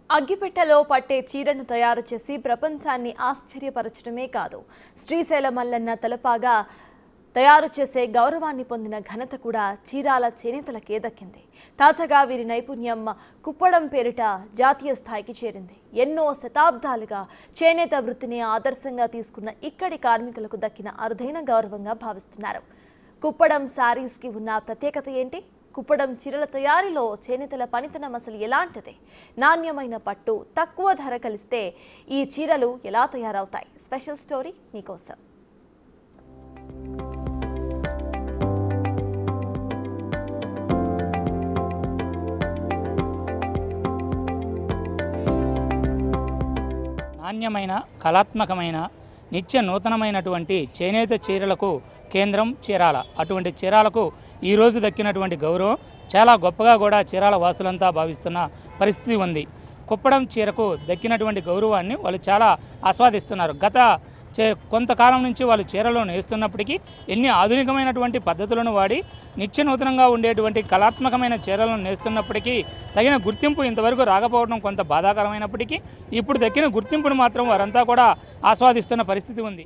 అగ్గిపెట్టెలో పట్టే చీరను తయారు చేసి ప్రపంచాన్ని ఆశ్చర్యపరచడమే కాదు, శ్రీశైల మల్లన్న తలపాగా తయారు చేసే గౌరవాన్ని పొందిన ఘనత కూడా చీరాల చేనేతలకే దక్కింది. తాజాగా వీరి నైపుణ్యం కుప్పడం పేరిట జాతీయ స్థాయికి చేరింది. ఎన్నో శతాబ్దాలుగా చేనేత వృత్తిని ఆదర్శంగా తీసుకున్న ఇక్కడి కార్మికులకు దక్కిన అరుదైన గౌరవంగా భావిస్తున్నారు. కుప్పడం శారీస్కి ఉన్న ప్రత్యేకత ఏంటి? కుప్పడం చీరల తయారీలో చేనేతల పనితనం అసలు ఎలాంటిది? నాణ్యమైన పట్టు తక్కువ ధర కలిస్తే ఈ చీరలు ఎలా తయారవుతాయి? స్పెషల్ స్టోరీ మీకోసం. నాణ్యమైన, కళాత్మకమైన, నిత్య నూతనమైనటువంటి చేనేత చీరలకు కేంద్రం చీరాల. అటువంటి చీరాలకు ఈరోజు దక్కినటువంటి గౌరవం చాలా గొప్పగా కూడా చీరాల వాసులంతా భావిస్తున్న పరిస్థితి ఉంది. కుప్పడం చీరకు దక్కినటువంటి గౌరవాన్ని వాళ్ళు చాలా ఆస్వాదిస్తున్నారు. కొంతకాలం నుంచి వాళ్ళు చీరలు నేస్తున్నప్పటికీ ఎన్ని ఆధునికమైనటువంటి పద్ధతులను వాడి నిత్య నూతనంగా ఉండేటువంటి కళాత్మకమైన చీరలను నేస్తున్నప్పటికీ తగిన గుర్తింపు ఇంతవరకు రాకపోవడం కొంత బాధాకరమైనప్పటికీ ఇప్పుడు దక్కిన గుర్తింపును మాత్రం వారంతా కూడా ఆస్వాదిస్తున్న పరిస్థితి ఉంది.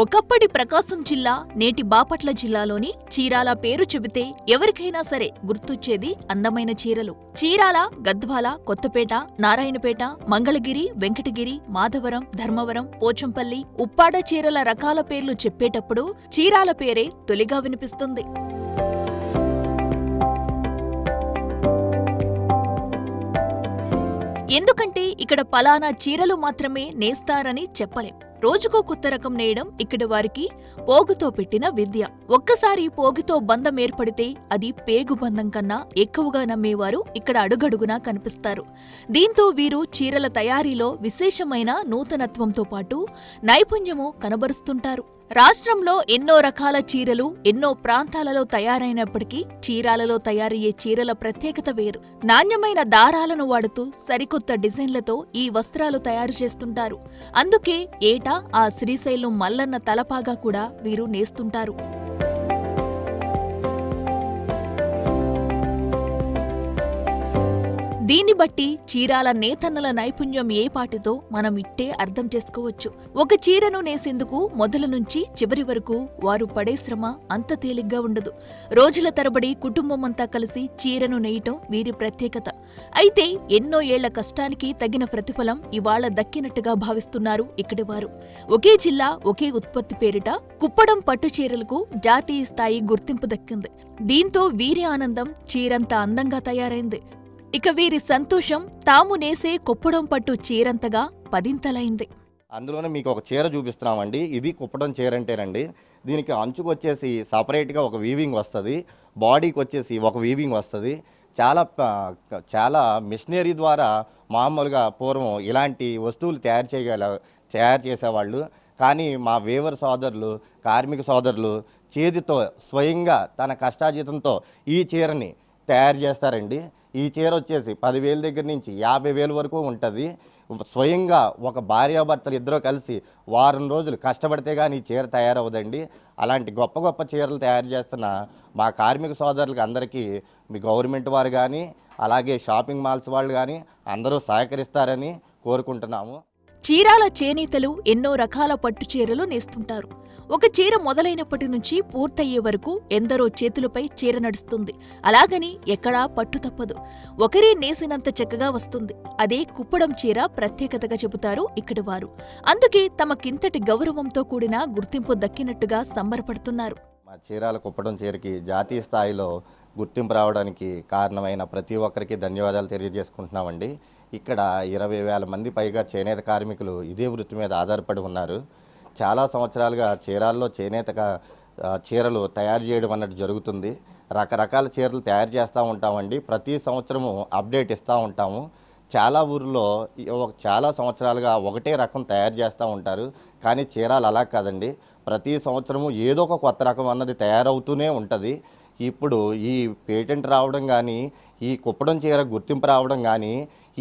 ఒకప్పటి ప్రకాశం జిల్లా, నేటి బాపట్ల జిల్లాలోని చీరాల పేరు చెబితే ఎవరికైనా సరే గుర్తొచ్చేది అందమైన చీరలు. చీరాల, గద్వాల, కొత్తపేట, నారాయణపేట, మంగళగిరి, వెంకటగిరి, మాధవరం, ధర్మవరం, పోచంపల్లి, ఉప్పాడ చీరల రకాల పేర్లు చెప్పేటప్పుడు చీరాల పేరే తొలిగా వినిపిస్తుంది. ఎందుకంటే ఇక్కడ పలానా చీరలు మాత్రమే నేస్తారని చెప్పలేం. రోజుకో కొత్త రకం నేయడం ఇక్కడి వారికి పోగుతో పెట్టిన విద్య. ఒక్కసారి పోగుతో బంధం ఏర్పడితే అది పేగు బంధం కన్నా ఎక్కువగా నమ్మేవారు ఇక్కడ అడుగడుగునా కనిపిస్తారు. దీంతో వీరు చీరల తయారీలో విశేషమైన నూతనత్వంతో పాటు నైపుణ్యము కనబరుస్తుంటారు. రాష్ట్రంలో ఎన్నో రకాల చీరలు ఎన్నో ప్రాంతాలలో తయారైనప్పటికీ చీరాలలో తయారయ్యే చీరల ప్రత్యేకత వేరు. నాణ్యమైన దారాలను వాడుతూ సరికొత్త డిజైన్లతో ఈ వస్త్రాలు తయారు చేస్తుంటారు. అందుకే ఏటా ఆ శ్రీశైలం మల్లన్న తలపాగా కూడా వీరు నేస్తుంటారు. దీన్ని బట్టి చీరాల నేతన్నల నైపుణ్యం ఏ పాటితో మనం ఇట్టే అర్థం చేసుకోవచ్చు. ఒక చీరను నేసేందుకు మొదల నుంచి చివరి వరకు వారు పడే శ్రమ అంత తేలిగ్గా ఉండదు. రోజుల తరబడి కుటుంబమంతా కలిసి చీరను నేయటం వీరి ప్రత్యేకత. అయితే ఎన్నో ఏళ్ల కష్టానికి తగిన ప్రతిఫలం ఇవాళ దక్కినట్టుగా భావిస్తున్నారు ఇక్కడి వారు. ఒకే జిల్లా, ఒకే ఉత్పత్తి పేరిట కుప్పడం పట్టు చీరలకు జాతీయ స్థాయి గుర్తింపు దక్కింది. దీంతో వీరి ఆనందం చీరంత అందంగా తయారైంది. ఇక వీరి సంతోషం తాము నేసే కుప్పడం పట్టు చీరంతగా పదింతలైంది. అందులోనే మీకు ఒక చీర చూపిస్తున్నామండి. ఇది కుప్పడం చీర అంటేనండి. దీనికి అంచుకు వచ్చేసి సపరేట్గా ఒక వీవింగ్ వస్తుంది, బాడీకి వచ్చేసి ఒక వీవింగ్ వస్తుంది. చాలా మిషనరీ ద్వారా మామూలుగా పూర్వం ఇలాంటి వస్తువులు తయారు చేసేవాళ్ళు. కానీ మా వేవర్ సోదరులు, కార్మిక సోదరులు చేతితో స్వయంగా తన కష్టాజీతంతో ఈ చీరని తయారు చేస్తారండి. ఈ చీర వచ్చేసి 10,000 దగ్గర నుంచి 50,000 వరకు ఉంటుంది. స్వయంగా ఒక భార్యాభర్తలు ఇద్దరు కలిసి వారం రోజులు కష్టపడితే కానీ ఈ చీర తయారవుదండి. అలాంటి గొప్ప గొప్ప చీరలు తయారు చేస్తున్న మా కార్మిక సోదరులకు అందరికీ మీ గవర్నమెంట్ వారు కానీ అలాగే షాపింగ్ మాల్స్ వాళ్ళు కానీ అందరూ సహకరిస్తారని కోరుకుంటున్నాము. చీరాల చేనేతలు ఎన్నో రకాల పట్టు చీరలు నేస్తుంటారు. ఒక చీర మొదలైనప్పటి నుంచి పూర్తయ్యే వరకు ఎందరో చేతులపై చీర నడుస్తుంది. అలాగని ఎక్కడా పట్టు తప్పదు. ఒకరే నేసినంత చక్కగా వస్తుంది. అదే కుప్పడం చీర ప్రత్యేకతగా చెబుతారు ఇక్కడి వారు. అందుకే తమకింతటి గౌరవంతో కూడిన గుర్తింపు దక్కినట్టుగా సంబరపడుతున్నారు. మా చీరాల కుప్పడం చీరకి జాతీయ స్థాయిలో గుర్తింపు రావడానికి కారణమైన ప్రతి ఒక్కరికి ధన్యవాదాలు తెలియజేసుకుంటున్నామండి. ఇక్కడ 20,000 మంది పైగా చేనేత కార్మికులు ఇదే వృత్తి మీద ఆధారపడి ఉన్నారు. చాలా సంవత్సరాలుగా చీరాల్లో చేనేతగా చీరలు తయారు చేయడం అన్నట్టు జరుగుతుంది. రకరకాల చీరలు తయారు చేస్తూ ఉంటామండి. ప్రతి సంవత్సరము అప్డేట్ ఇస్తూ ఉంటాము. చాలా ఊర్లో చాలా సంవత్సరాలుగా ఒకటే రకం తయారు చేస్తూ ఉంటారు. కానీ చీరాలు అలా కాదండి. ప్రతి సంవత్సరము ఏదో ఒక కొత్త రకం అన్నది తయారవుతూనే ఉంటుంది. ఇప్పుడు ఈ పేటెంట్ రావడం కానీ, ఈ కుప్పడం చీర గుర్తింపు రావడం కానీ,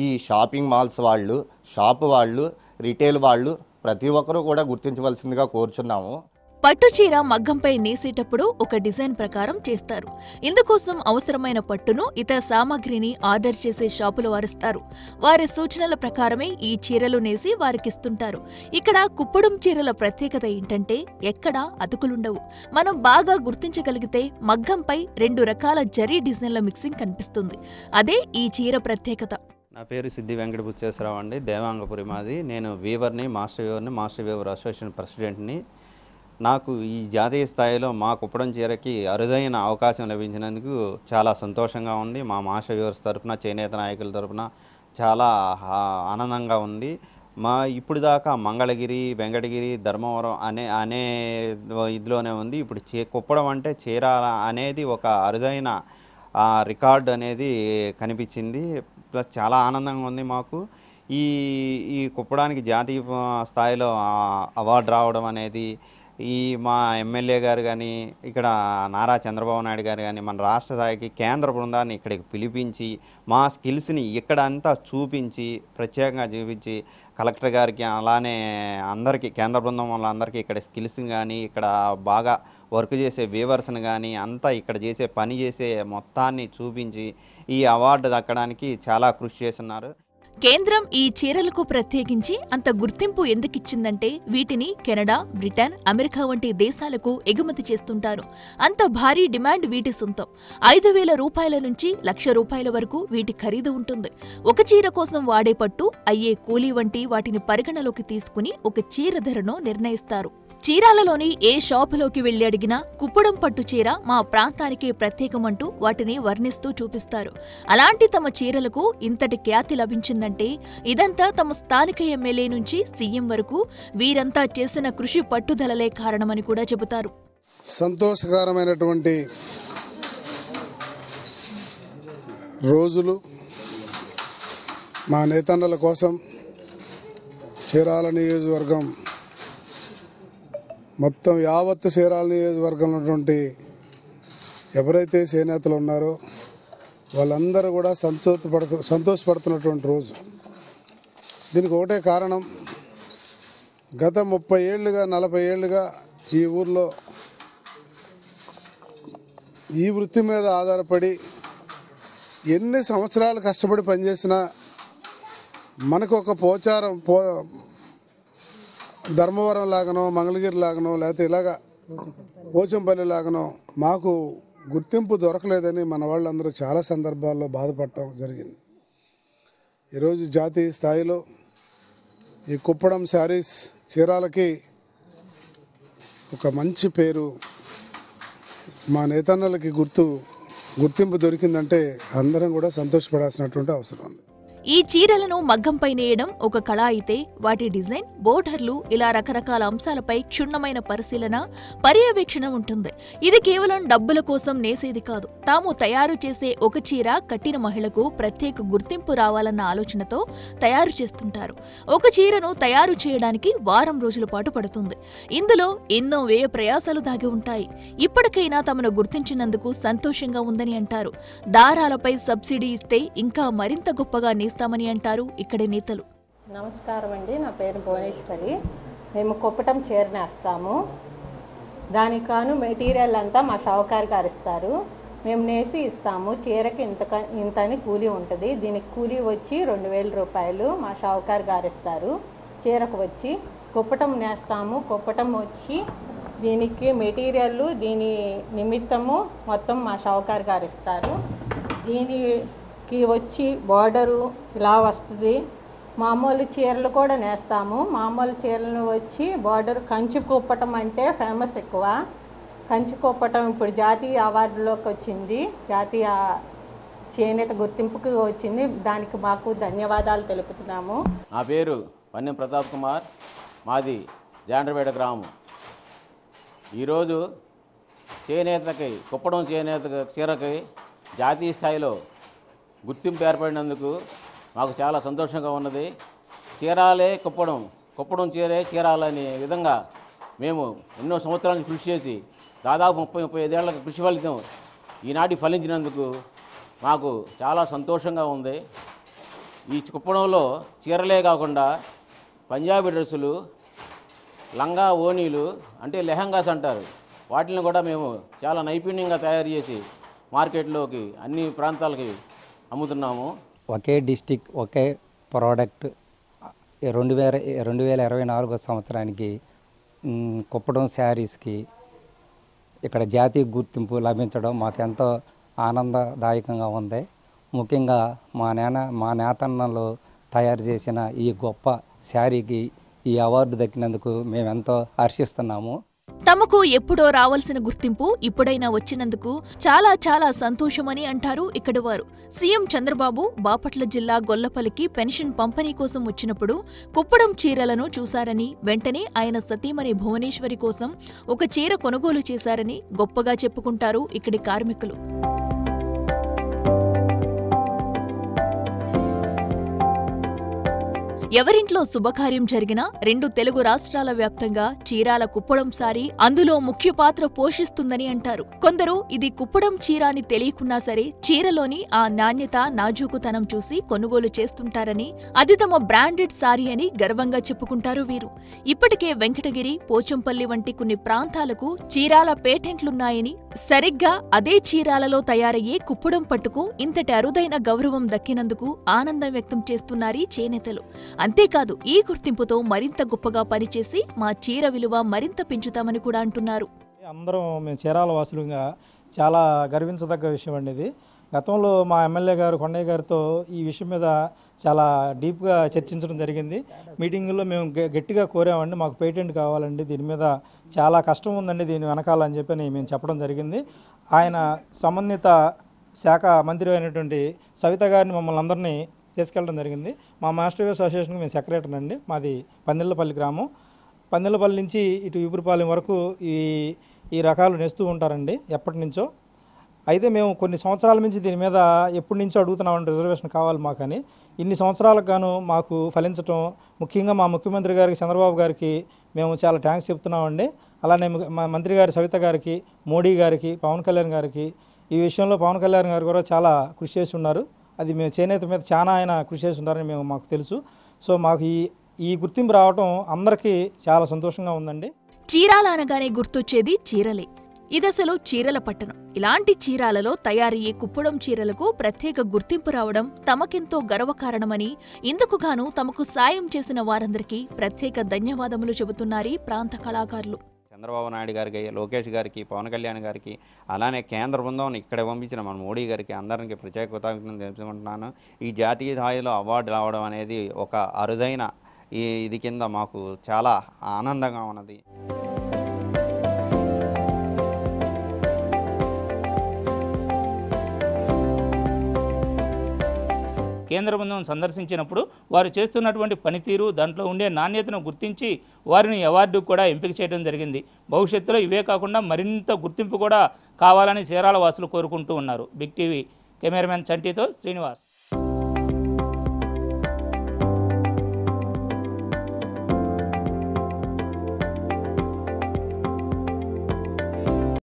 ఈ షాపింగ్ మాల్స్ వాళ్ళు, షాపు వాళ్ళు, రిటైల్ వాళ్ళు ప్రతి ఒక్కరూ కూడా గుర్తించవలసిందిగా కోరుచున్నాము. పట్టు చీర మగ్గంపై నేసేటప్పుడు ఒక డిజైన్ ప్రకారం చేస్తారు. ఇందుకోసం అవసరమైన పట్టును ఇతర సామాగ్రిని ఆర్డర్ చేసే షాపులు వారిస్తారు. వారి సూచనల ప్రకారమే ఈ చీరలు నేసి వారికిస్తుంటారు. ఇక్కడ కుప్పడం చీరల ప్రత్యేకత ఏంటంటే ఎక్కడా అతుకులుండవు. మనం బాగా గుర్తించగలిగితే మగ్గంపై 2 రకాల జరీ డిజైన్ల మిక్సింగ్ కనిపిస్తుంది. అదే ఈ చీర ప్రత్యేకత. నా పేరు సిద్ధి వెంకట బుచ్చేశ్వరరావు అండి. దేవాంగపురి మాది. నేను వీవర్ని, మాస్టర్ వీవర్ అసోసియేషన్ ప్రెసిడెంట్ని. నాకు ఈ జాతీయ స్థాయిలో మా కుప్పడం చీరకి అరుదైన అవకాశం లభించినందుకు చాలా సంతోషంగా ఉంది. మా మాస్టర్ వీవర్స్ తరఫున, చేనేత నాయకుల తరఫున చాలా ఆనందంగా ఉంది. ఇప్పుడు దాకా మంగళగిరి, వెంకటగిరి, ధర్మవరం అనే ఇదిలోనే ఉంది. ఇప్పుడు కుప్పడం అంటే చీర అనేది ఒక అరుదైన రికార్డు అనేది కనిపించింది. ప్లస్ చాలా ఆనందంగా ఉంది మాకు. ఈ కుప్పడానికి జాతీయ స్థాయిలో అవార్డు రావడం అనేది, మా ఎమ్మెల్యే గారు కానీ, ఇక్కడ నారా చంద్రబాబు నాయుడు గారు కానీ మన రాష్ట్ర స్థాయికి కేంద్ర బృందాన్ని ఇక్కడికి పిలిపించి మా స్కిల్స్ని ఇక్కడ అంతా చూపించి, ప్రత్యేకంగా చూపించి కలెక్టర్ గారికి, అలానే అందరికీ, కేంద్ర బృందం వాళ్ళందరికీ ఇక్కడ స్కిల్స్ని కానీ, ఇక్కడ బాగా వర్క్ చేసే వీవర్స్ని కానీ అంతా ఇక్కడ చేసే పని చేసే మొత్తాన్ని చూపించి ఈ అవార్డు దక్కడానికి చాలా కృషి చేస్తున్నారు. కేంద్రం ఈ చీరలకు ప్రత్యేకించి అంత గుర్తింపు ఎందుకిచ్చిందంటే వీటిని కెనడా, బ్రిటన్, అమెరికా వంటి దేశాలకు ఎగుమతి చేస్తుంటారు. అంత భారీ డిమాండ్ వీటి సొంతం. 5,000 రూపాయల నుంచి ₹1,00,000 వరకు వీటి ఖరీదు ఉంటుంది. ఒక చీర కోసం వాడే పట్టు, అయ్యే కూలీ వంటి వాటిని పరిగణలోకి తీసుకుని ఒక చీర ధరను నిర్ణయిస్తారు. చీరాలలోని ఏ షాపులోకి వెళ్లి అడిగినా కుప్పడం పట్టు చీర మా ప్రాంతానికి ప్రత్యేకమంటూ వాటిని వర్ణిస్తూ చూపిస్తారు. అలాంటి తమ చీరలకు ఇంతటి ఖ్యాతి లభించిందంటే ఇదంతా తమ స్థానిక ఎమ్మెల్యే నుంచి సీఎం వరకు వీరంతా చేసిన కృషి పట్టుదలలే కారణమని కూడా చెబుతారు. సంతోషకరమైనటువంటి రోజులు మా నేతన్నల కోసం చీరాల నియోజకవర్గం మొత్తం యావత్ చీరాల నియోజకవర్గంలో ఉన్నటువంటి ఎవరైతే చేనేతలు ఉన్నారో వాళ్ళందరూ కూడా సంతోషపడుతున్నటువంటి రోజు. దీనికి ఒకటే కారణం, గత 30 ఏళ్ళుగా 40 ఏళ్ళుగా ఈ ఊర్లో ఈ వృత్తి మీద ఆధారపడి ఎన్ని సంవత్సరాలు కష్టపడి పనిచేసినా మనకు ఒక ధర్మవరం లాగనో, మంగళగిరి లాగనో, లేకపోతే ఇలాగా పోచంపల్లి లాగనో మాకు గుర్తింపు దొరకలేదని మన వాళ్ళందరూ చాలా సందర్భాల్లో బాధపడటం జరిగింది. ఈరోజు జాతీయ స్థాయిలో ఈ కుప్పడం శారీస్ చీరాలకి ఒక మంచి పేరు, మా నేతన్నలకి గుర్తింపు దొరికిందంటే అందరం కూడా సంతోషపడాల్సినటువంటి అవసరం ఉంది. ఈ చీరలను మగ్గంపై నేయడం ఒక కళ అయితే వాటి డిజైన్, బోర్డర్లు ఇలా రకరకాల అంశాలపై క్షుణ్ణమైన పరిశీలన, పర్యవేక్షణ ఉంటుంది. ఇది కేవలం డబ్బుల కోసం నేసేది కాదు. తాము తయారు చేసే ఒక చీర కట్టిన మహిళకు ప్రత్యేక గుర్తింపు రావాలన్న ఆలోచనతో తయారు చేస్తుంటారు. ఒక చీరను తయారు చేయడానికి వారం రోజుల పాటు పడుతుంది. ఇందులో ఎన్నో వ్యయ ప్రయాసాలు దాగి ఉంటాయి. ఇప్పటికైనా తమను గుర్తించినందుకు సంతోషంగా ఉందని అంటారు. దారాలపై సబ్సిడీ ఇస్తే ఇంకా మరింత గొప్పగా నేస్తామని అంటారు ఇక్కడి నేతలు. నమస్కారం అండి, నా పేరు భువనేశ్వరి. మేము కుప్పటం చీర నేస్తాము. దానికి కాను మెటీరియల్ అంతా మా షావుకారు గారు ఇస్తారు. మేము నేసి ఇస్తాము. చీరకి ఇంత అని కూలీ ఉంటుంది. దీనికి కూలీ వచ్చి 2,000 రూపాయలు మా షావుకారు గారు ఇస్తారు. చీరకు వచ్చి కుప్పటం నేస్తాము. కుప్పటం వచ్చి దీనికి మెటీరియల్, దీని నిమిత్తము మొత్తం మా షావుకారు గారు ఇస్తారు. దీనికి వచ్చి బార్డరు ఇలా వస్తుంది. మామూలు చీరలు కూడా నేస్తాము. మామూలు చీరలను వచ్చి బార్డర్ కంచి కుప్పటం అంటే ఫేమస్ ఎక్కువ. కంచి కుప్పటం ఇప్పుడు జాతీయ అవార్డులోకి వచ్చింది, జాతీయ చేనేత గుర్తింపుకి వచ్చింది. దానికి మాకు ధన్యవాదాలు తెలుపుతున్నాము. నా పేరు పన్నెం ప్రతాప్ కుమార్, మాది జాండ్రపేట గ్రామం. ఈరోజు చేనేతకి, కుప్పడం చేనేత చీరకి జాతీయ స్థాయిలో గుర్తింపు ఏర్పడినందుకు మాకు చాలా సంతోషంగా ఉన్నది. చీరాలే కుప్పడం, కుప్పడం చీరే చీరాలనే విధంగా మేము ఎన్నో సంవత్సరాలు కృషి చేసి దాదాపు 30-35 ఏళ్ల కృషి ఫలితం ఈనాటి ఫలించినందుకు మాకు చాలా సంతోషంగా ఉంది. ఈ కుప్పడంలో చీరలే కాకుండా పంజాబీ డ్రెస్సులు, లంగా ఓనీలు అంటే లెహంగాస్ అంటారు, వాటిని కూడా మేము చాలా నైపుణ్యంగా తయారు చేసి మార్కెట్లోకి అన్ని ప్రాంతాలకి అమ్ముతున్నాము. ఒకే డిస్టిక్ ఒకే ప్రోడక్ట్ 2024 సంవత్సరానికి కుప్పడం శారీస్కి ఇక్కడ జాతీయ గుర్తింపు లభించడం మాకెంతో ఆనందదాయకంగా ఉంది. ముఖ్యంగా మా నేతన్నలు తయారు చేసిన ఈ గొప్ప శారీకి ఈ అవార్డు దక్కినందుకు మేమెంతో హర్షిస్తున్నాము. తమకు ఎప్పుడో రావాల్సిన గుర్తింపు ఇప్పుడైనా వచ్చినందుకు చాలా చాలా సంతోషమని అంటారు ఇక్కడి వారు. సీఎం చంద్రబాబు బాపట్ల జిల్లా గొల్లపల్లికి పెన్షన్ పంపిణీ కోసం వచ్చినప్పుడు కుప్పడం చీరలను చూశారని, వెంటనే ఆయన సతీమణి భువనేశ్వరి కోసం ఒక చీర కొనుగోలు చేశారని గొప్పగా చెప్పుకుంటారు ఇక్కడి కార్మికులు. ఎవరింట్లో శుభకార్యం జరిగినా 2 తెలుగు రాష్ట్రాల వ్యాప్తంగా చీరాల కుప్పడం సారీ అందులో ముఖ్య పాత్ర పోషిస్తుందని అంటారు. కొందరు ఇది కుప్పడం చీర అని తెలియకున్నా సరే చీరలోని ఆ నాణ్యత, నాజూకుతనం చూసి కొనుగోలు చేస్తుంటారని, అది తమ బ్రాండెడ్ సారీ అని గర్వంగా చెప్పుకుంటారు వీరు. ఇప్పటికే వెంకటగిరి, పోచంపల్లి వంటి కొన్ని ప్రాంతాలకు చీరాల పేటెంట్లున్నాయని, సరిగ్గా అదే చీరాలలో తయారయ్యే కుప్పడం పట్టుకు ఇంతటి అరుదైన గౌరవం దక్కినందుకు ఆనందం వ్యక్తం చేస్తున్నారీ చేనేతలు. అంతేకాదు ఈ గుర్తింపుతో మరింత గొప్పగా పనిచేసి మా చీర విలువ మరింత పెంచుతామని కూడా అంటున్నారు. అందరం మేము చీరాల వాసులుగా చాలా గర్వించదగ్గ విషయం అండి ఇది. గతంలో మా ఎమ్మెల్యే గారు కొండయ్య గారితో ఈ విషయం మీద చాలా డీప్గా చర్చించడం జరిగింది. మీటింగుల్లో మేము గట్టిగా కోరామండి, మాకు పేటెంట్ కావాలండి, దీని మీద చాలా కష్టం ఉందండి దీని వెనకాలని చెప్పి మేము చెప్పడం జరిగింది. ఆయన సంబంధిత శాఖ మంత్రి అయినటువంటి సవిత గారిని మమ్మల్ని అందరినీ తీసుకెళ్ళడం జరిగింది. మా మాస్టర్ అసోసియేషన్కి మేము సెక్రటరీ అండి. మాది పందిళ్ళపల్లి గ్రామం. పందిళ్ళపల్లి నుంచి ఇటు ఇపురపాలెం వరకు ఈ రకాలు నేస్తూ ఉంటారండి ఎప్పటి నుంచో. అయితే మేము కొన్ని సంవత్సరాల నుంచి దీని మీద ఎప్పటి నుంచో అడుగుతున్నామండి, రిజర్వేషన్ కావాలి మాకని. ఇన్ని సంవత్సరాలకు గాను మాకు ఫలించడం, ముఖ్యంగా మా ముఖ్యమంత్రి గారికి చంద్రబాబు గారికి మేము చాలా థ్యాంక్స్ చెప్తున్నామండి. అలానే మా మంత్రి గారి సవిత గారికి, మోడీ గారికి, పవన్ కళ్యాణ్ గారికి, ఈ విషయంలో పవన్ కళ్యాణ్ గారు కూడా చాలా కృషి చేసి ఉన్నారు. అది మేము చేనేత మీద చాలా ఆయన కృషి చేసి ఉంటారని మాకు తెలుసు. సో మాకు ఈ గుర్తింపు రావడం అందరికీ చాలా సంతోషంగా ఉందండి. చీరాల అనగానే గుర్తొచ్చేది చీరలే. ఇదసలు చీరల పట్టణం. ఇలాంటి చీరాలలో తయారయ్యే కుప్పడం చీరలకు ప్రత్యేక గుర్తింపు రావడం తమకెంతో గర్వకారణమని, ఇందుకుగాను తమకు సాయం చేసిన వారందరికీ ప్రత్యేక ధన్యవాదములు చెబుతున్నారీ ప్రాంత కళాకారులు. చంద్రబాబు నాయుడు గారికి, లోకేష్ గారికి, పవన్ కళ్యాణ్ గారికి, అలానే కేంద్ర బృందం ఇక్కడ పంపించిన మన మోడీ గారికి అందరికీ ప్రత్యేక కృతజ్ఞతలు తెలుసుకుంటున్నాను. ఈ జాతీయ స్థాయిలో అవార్డు రావడం అనేది ఒక అరుదైన ఇది కింద మాకు చాలా ఆనందంగా ఉన్నది. కేంద్ర బృందం సందర్శించినప్పుడు వారు చేస్తున్నటువంటి పనితీరు, దాంట్లో ఉండే నాణ్యతను గుర్తించి వారిని అవార్డుకు కూడా ఎంపిక చేయడం జరిగింది. భవిష్యత్తులో ఇవే కాకుండా మరింత గుర్తింపు కూడా కావాలని చీరాల వాసులు కోరుకుంటూ ఉన్నారు. బిగ్ టీవీ కెమెరామెన్ చంటితో శ్రీనివాస్.